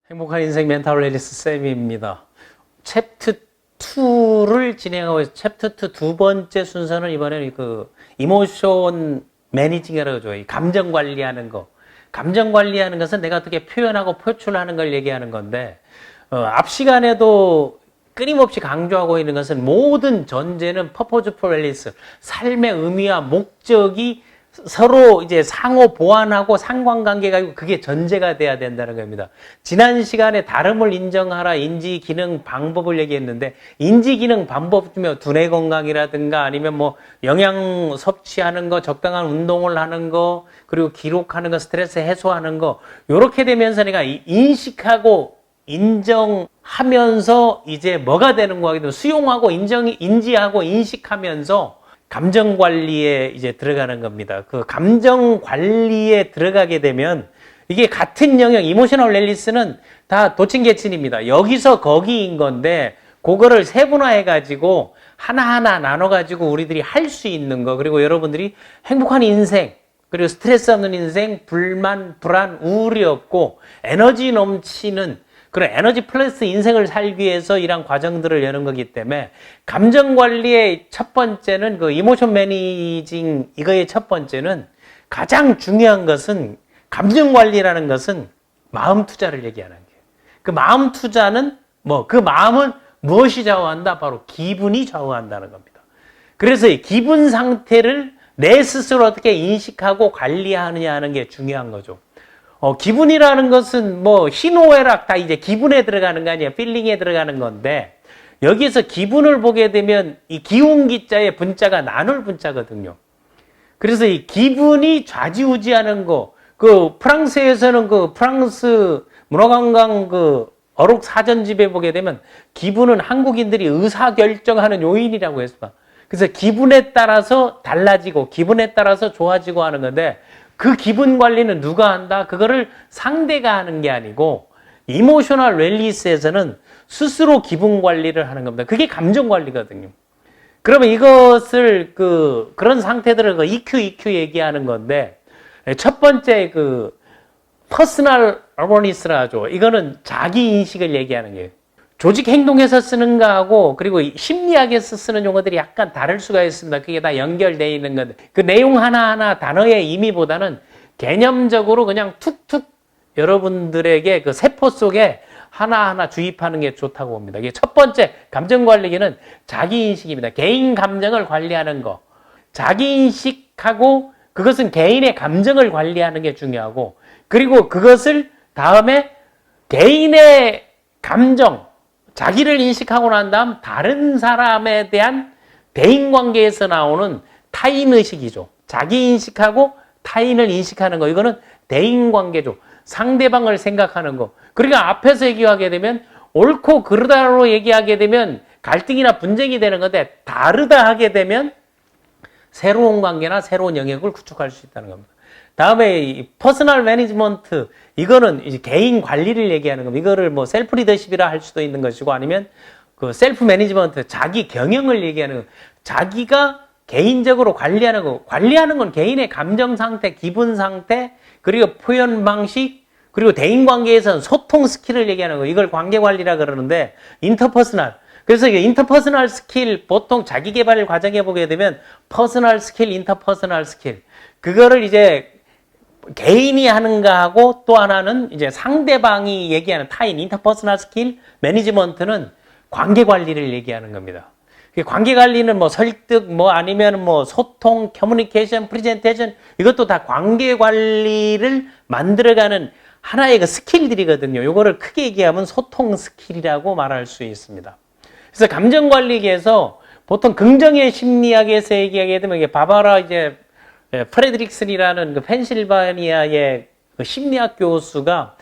행복한 인생 멘탈 웰니스 쌤입니다. 챕터 2를 진행하고 있어요. 챕터 2 두 번째 순서는 이번에는 그 이모션 매니징이라고 하죠. 감정 관리하는 거. 감정 관리하는 것은 내가 어떻게 표현하고 표출하는 걸 얘기하는 건데, 앞 시간에도 끊임없이 강조하고 있는 것은 모든 전제는 purposeful 밸런스, 삶의 의미와 목적이 서로 이제 상호 보완하고 상관관계가 있고 그게 전제가 돼야 된다는 겁니다. 지난 시간에 다름을 인정하라 인지 기능 방법을 얘기했는데, 인지 기능 방법 중에 두뇌 건강이라든가 아니면 뭐 영양 섭취하는 거, 적당한 운동을 하는 거, 그리고 기록하는 거, 스트레스 해소하는 거, 요렇게 되면서 내가 인식하고 인정하면서 이제 뭐가 되는 거하기도 수용하고 인지하고 인식하면서 감정 관리에 이제 들어가는 겁니다. 그 감정 관리에 들어가게 되면 이게 같은 영역, 이모셔널 밸런스는 다 도친개친입니다. 여기서 거기인 건데 그거를 세분화해 가지고 하나하나 나눠 가지고 우리들이 할 수 있는 거, 그리고 여러분들이 행복한 인생, 그리고 스트레스 없는 인생, 불만, 불안, 우울이 없고 에너지 넘치는 그런 에너지 플러스 인생을 살기 위해서 이런 과정들을 여는 거기 때문에, 감정 관리의 첫 번째는 그 이모션 매니징, 이거의 첫 번째는 가장 중요한 것은, 감정 관리라는 것은 마음 투자를 얘기하는 거예요. 그 마음 투자는 그 마음은 무엇이 좌우한다? 바로 기분이 좌우한다는 겁니다. 그래서 이 기분 상태를 내 스스로 어떻게 인식하고 관리하느냐 하는 게 중요한 거죠. 기분이라는 것은 희노애락 다 이제 기분에 들어가는 거 아니에요. 필링에 들어가는 건데, 여기서 기분을 보게 되면 이 기운 기자의 분자가 나눌 분자거든요. 그래서 이 기분이 좌지우지하는 거, 그 프랑스에서는 그 프랑스 문화관광 그 어록 사전집에 보게 되면 기분은 한국인들이 의사결정하는 요인이라고 했습니다. 그래서 기분에 따라서 달라지고 기분에 따라서 좋아지고 하는 건데, 그 기분 관리는 누가 한다? 그거를 상대가 하는 게 아니고 이모셔널 웰니스에서는 스스로 기분 관리를 하는 겁니다. 그게 감정 관리거든요. 그러면 이것을 그런 상태들을 EQ 얘기하는 건데, 첫 번째 퍼스널 어워니스라 하죠. 이거는 자기 인식을 얘기하는 거예요. 조직 행동에서 쓰는 거하고 그리고 심리학에서 쓰는 용어들이 약간 다를 수가 있습니다. 그게 다 연결되어 있는 건데, 그 내용 하나하나 단어의 의미보다는 개념적으로 그냥 툭툭 여러분들에게 그 세포 속에 하나하나 주입하는 게 좋다고 봅니다. 이게 첫 번째 감정 관리기는 자기 인식입니다. 개인 감정을 관리하는 거. 자기 인식하고 그것은 개인의 감정을 관리하는 게 중요하고, 그리고 그것을 다음에 개인의 감정, 자기를 인식하고 난 다음 다른 사람에 대한 대인관계에서 나오는 타인의식이죠. 자기 인식하고 타인을 인식하는 거, 이거는 대인관계죠. 상대방을 생각하는 거. 그러니까 앞에서 얘기하게 되면 옳고 그르다로 얘기하게 되면 갈등이나 분쟁이 되는 건데, 다르다 하게 되면 새로운 관계나 새로운 영역을 구축할 수 있다는 겁니다. 다음에 이 퍼스널 매니지먼트, 이거는 이제 개인 관리를 얘기하는 겁니다. 이거를 셀프 리더십이라 할 수도 있는 것이고, 아니면 그 셀프 매니지먼트, 자기 경영을 얘기하는 거. 자기가 개인적으로 관리하는 거. 관리하는 건 개인의 감정 상태, 기분 상태, 그리고 표현 방식, 그리고 대인 관계에서는 소통 스킬을 얘기하는 거. 이걸 관계 관리라 그러는데, 인터퍼스널. 그래서 이게 인터퍼스널 스킬, 보통 자기 개발 과정에 보게 되면 퍼스널 스킬, 인터퍼스널 스킬. 그거를 이제 개인이 하는가 하고, 또 하나는 이제 상대방이 얘기하는 타인, 인터퍼스널 스킬, 매니지먼트는 관계 관리를 얘기하는 겁니다. 관계 관리는 설득, 아니면 소통, 커뮤니케이션, 프레젠테이션, 이것도 다 관계 관리를 만들어가는 하나의 그 스킬들이거든요. 요거를 크게 얘기하면 소통 스킬이라고 말할 수 있습니다. 그래서 감정 관리에서 보통 긍정의 심리학에서 얘기하게 되면, 이게 바바라 프레드릭슨이라는 그 펜실바니아의 그 심리학 교수가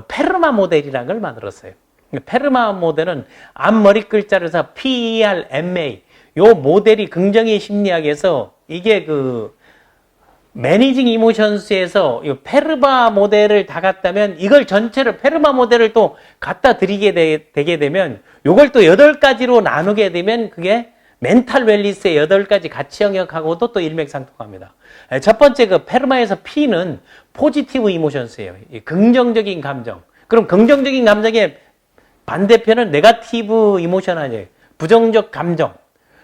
페르마 모델이라는 걸 만들었어요. 페르마 모델은 앞머리 글자를 서 PERMA, 요 모델이 긍정의 심리학에서 이게 매니징 이모션스에서 이 페르마 모델을 다 갖다면, 이걸 전체를 페르마 모델을 또 갖다 드리게 되게 되면, 요걸 또 8가지로 나누게 되면 그게 멘탈 웰니스의 8가지 가치 영역하고도 또 일맥상통합니다. 첫 번째 페르마에서 P는 포지티브 이모션스예요. 긍정적인 감정. 그럼 긍정적인 감정의 반대편은 네거티브 이모션 아니에요. 부정적 감정.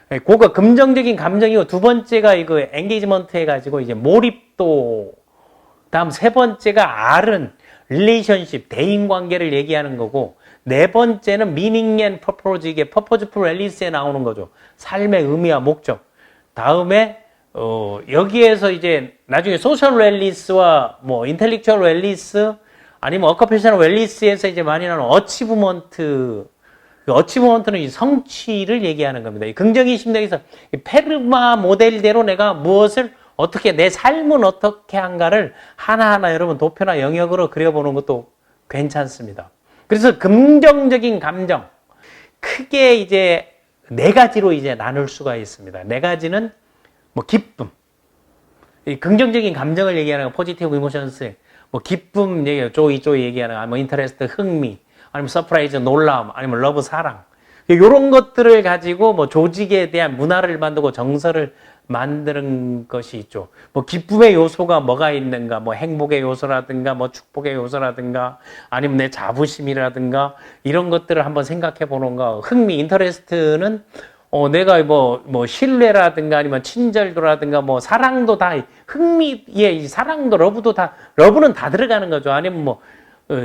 그거 긍정적인 감정이고, 두 번째가 이거 엔게이지먼트 해가지고 이제 몰입도, 다음 세 번째가 R은 릴레이션십, 대인관계를 얘기하는 거고, 네 번째는 미닝 앤 퍼포즈, 이게 퍼포즈풀 앨리스에 나오는 거죠. 삶의 의미와 목적. 다음에 여기에서 이제 나중에 소셜 웰리스와 뭐 인텔렉츄얼 웰리스 아니면 어커페셔널 웰리스에서 이제 많이 나오는 어치브먼트. 어치브먼트는 이 성취를 얘기하는 겁니다. 이 긍정의 심리학에서 페르마 모델대로 내가 무엇을 어떻게, 내 삶은 어떻게 한가를 하나하나 여러분 도표나 영역으로 그려보는 것도 괜찮습니다. 그래서 긍정적인 감정, 크게 이제 네 가지로 이제 나눌 수가 있습니다. 네 가지는 뭐 기쁨, 이 긍정적인 감정을 얘기하는 거, 포지티브 이모션스, 뭐 기쁨 얘기, 조이 얘기하는 거, 뭐 인터레스트, 흥미, 아니면 서프라이즈, 놀라움, 아니면 러브, 사랑. 이런 것들을 가지고 뭐 조직에 대한 문화를 만들고 정서를 만드는 것이 있죠. 뭐 기쁨의 요소가 뭐가 있는가, 뭐 행복의 요소라든가, 뭐 축복의 요소라든가, 아니면 내 자부심이라든가, 이런 것들을 한번 생각해 보는 거. 흥미, 인터레스트는 내가 뭐 신뢰라든가, 아니면 친절도라든가, 뭐 사랑도 다, 흥미에 사랑도, 러브는 다 들어가는 거죠. 아니면 뭐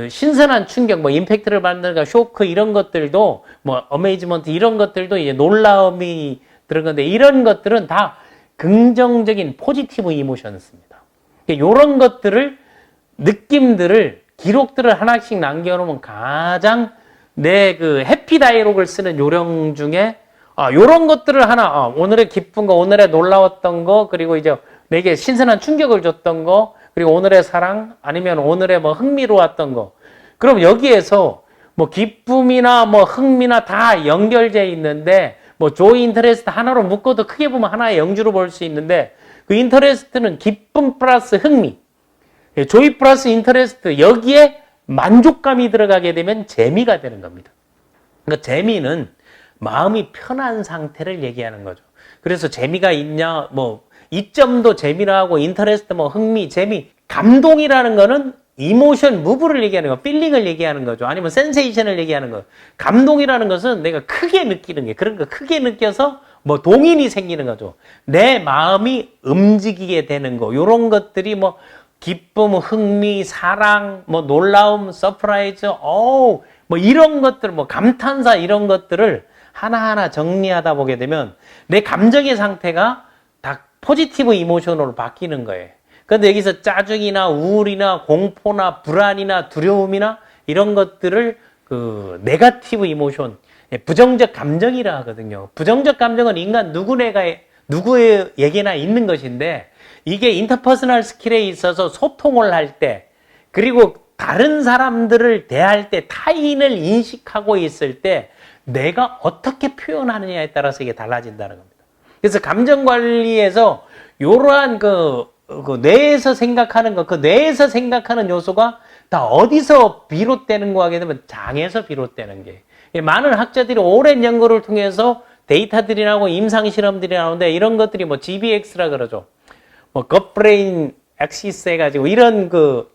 신선한 충격, 뭐 임팩트를 받는가, 쇼크, 이런 것들도, 뭐 어메이즈먼트, 이런 것들도 이제 놀라움이 들어가는데, 이런 것들은 다 긍정적인 포지티브 이모션스입니다. 이런 것들을, 느낌들을, 기록들을 하나씩 남겨놓으면 가장 내 그 해피 다이록을 쓰는 요령 중에 요런 것들을 하나, 오늘의 기쁜 거, 오늘의 놀라웠던 거, 그리고 이제 내게 신선한 충격을 줬던 거, 그리고 오늘의 사랑, 아니면 오늘의 뭐 흥미로웠던 거. 그럼 여기에서 뭐 기쁨이나 뭐 흥미나 다 연결되어 있는데, 뭐 조이 인터레스트 하나로 묶어도 크게 보면 하나의 영주로 볼 수 있는데, 그 인터레스트는 기쁨 플러스 흥미, 조이 플러스 인터레스트, 여기에 만족감이 들어가게 되면 재미가 되는 겁니다. 그러니까 재미는 마음이 편한 상태를 얘기하는 거죠. 그래서 재미가 있냐, 뭐 이점도 재미라고, 인터레스트, 뭐 흥미, 재미, 감동이라는 거는 이모션, 무브를 얘기하는 거, 필링을 얘기하는 거죠. 아니면 센세이션을 얘기하는 거. 감동이라는 것은 내가 크게 느끼는 게, 그런 거 크게 느껴서 뭐 동인이 생기는 거죠. 내 마음이 움직이게 되는 거. 요런 것들이 뭐 기쁨, 흥미, 사랑, 뭐 놀라움, 서프라이즈, 뭐 이런 것들, 뭐 감탄사, 이런 것들을 하나하나 정리하다 보게 되면 내 감정의 상태가 다 포지티브 이모션으로 바뀌는 거예요. 그런데 여기서 짜증이나 우울이나 공포나 불안이나 두려움이나 이런 것들을 그 네거티브 이모션, 부정적 감정이라 하거든요. 부정적 감정은 인간 누구에게나 있는 것인데, 이게 인터퍼스널 스킬에 있어서 소통을 할 때, 그리고 다른 사람들을 대할 때, 타인을 인식하고 있을 때 내가 어떻게 표현하느냐에 따라서 이게 달라진다는 겁니다. 그래서 감정 관리에서 이러한 그 뇌에서 생각하는 거, 그 뇌에서 생각하는 요소가 다 어디서 비롯되는 거 하게 되면 장에서 비롯되는 게. 많은 학자들이 오랜 연구를 통해서 데이터들이 나오고 임상 실험들이 나오는데, 이런 것들이 뭐 GBX라 그러죠. 뭐 겉브레인 액시스 해가지고 이런 그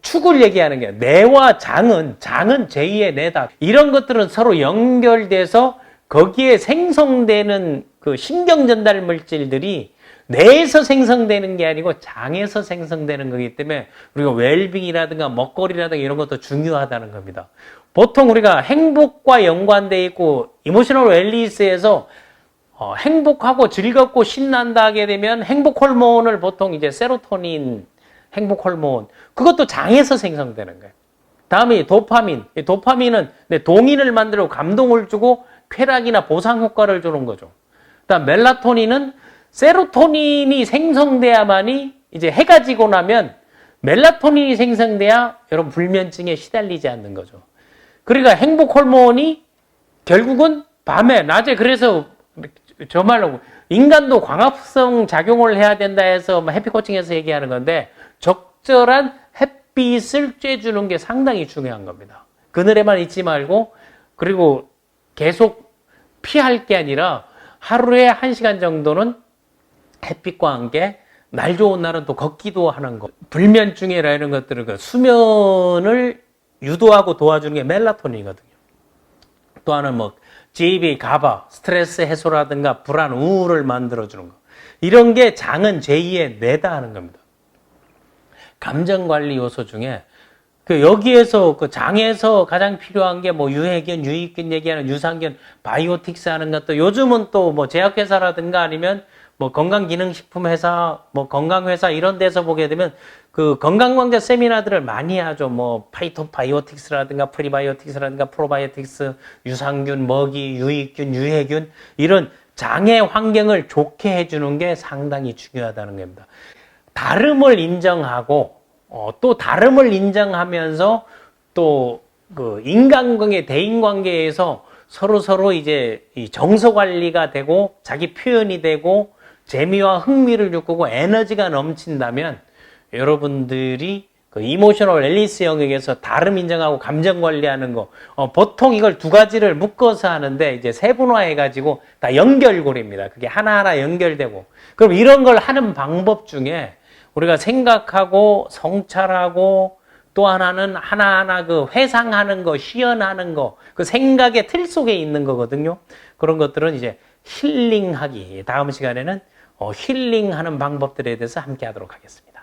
축을 얘기하는 게, 뇌와 장은 제2의 뇌다. 이런 것들은 서로 연결돼서 거기에 생성되는 그 신경 전달 물질들이 뇌에서 생성되는 게 아니고 장에서 생성되는 거기 때문에 우리가 웰빙이라든가 먹거리라든가 이런 것도 중요하다는 겁니다. 보통 우리가 행복과 연관되어 있고, 이모셔널 웰리스에서 행복하고 즐겁고 신난다 하게 되면 행복 호르몬을 보통 이제 세로토닌, 행복 호르몬, 그것도 장에서 생성되는 거예요. 다음에 도파민. 도파민은 내 동인을 만들고 감동을 주고 쾌락이나 보상 효과를 주는 거죠. 그다음 멜라토닌은 세로토닌이 생성돼야만이, 이제 해가 지고 나면 멜라토닌이 생성돼야 여러분 불면증에 시달리지 않는 거죠. 그러니까 행복 호르몬이 결국은 밤에, 낮에, 그래서 정말로 인간도 광합성 작용을 해야 된다 해서 해피코칭에서 얘기하는 건데, 적절한 햇빛을 쬐주는 게 상당히 중요한 겁니다. 그늘에만 있지 말고, 그리고 계속 피할 게 아니라 하루에 1시간 정도는 햇빛과 함께, 날 좋은 날은 또 걷기도 하는 거. 불면증이라 이런 것들을, 그 수면을 유도하고 도와주는 게 멜라토닌이거든요. 또 하나는 뭐 GABA, 가바, 스트레스 해소라든가 불안, 우울을 만들어주는 거. 이런 게 장은 제2의 뇌다 하는 겁니다. 감정관리 요소 중에 여기에서 장에서 가장 필요한 게 뭐 유해균, 유익균 얘기하는 유산균, 바이오틱스 하는 것도 요즘은 또 뭐 제약회사라든가 아니면 뭐 건강기능식품 회사, 뭐 건강회사 이런 데서 보게 되면 그 건강광자 세미나들을 많이 하죠. 뭐 파이토바이오틱스라든가 프리바이오틱스라든가 프로바이오틱스, 유산균, 먹이, 유익균, 유해균 이런 장의 환경을 좋게 해주는 게 상당히 중요하다는 겁니다. 다름을 인정하고 또 다름을 인정하면서 또 그 인간관계, 대인관계에서 서로 이제 이 정서 관리가 되고 자기 표현이 되고 재미와 흥미를 느끼고 에너지가 넘친다면 여러분들이 그 이모셔널 앨리스 영역에서 다름 인정하고 감정 관리하는 거 보통 이걸 두 가지를 묶어서 하는데 이제 세분화해 가지고 다 연결고리입니다. 그게 하나하나 연결되고 그럼 이런 걸 하는 방법 중에 우리가 생각하고 성찰하고 또 하나는 하나하나 그 회상하는 거, 시연하는 거, 그 생각의 틀 속에 있는 거거든요. 그런 것들은 이제 힐링하기. 다음 시간에는 힐링하는 방법들에 대해서 함께 하도록 하겠습니다.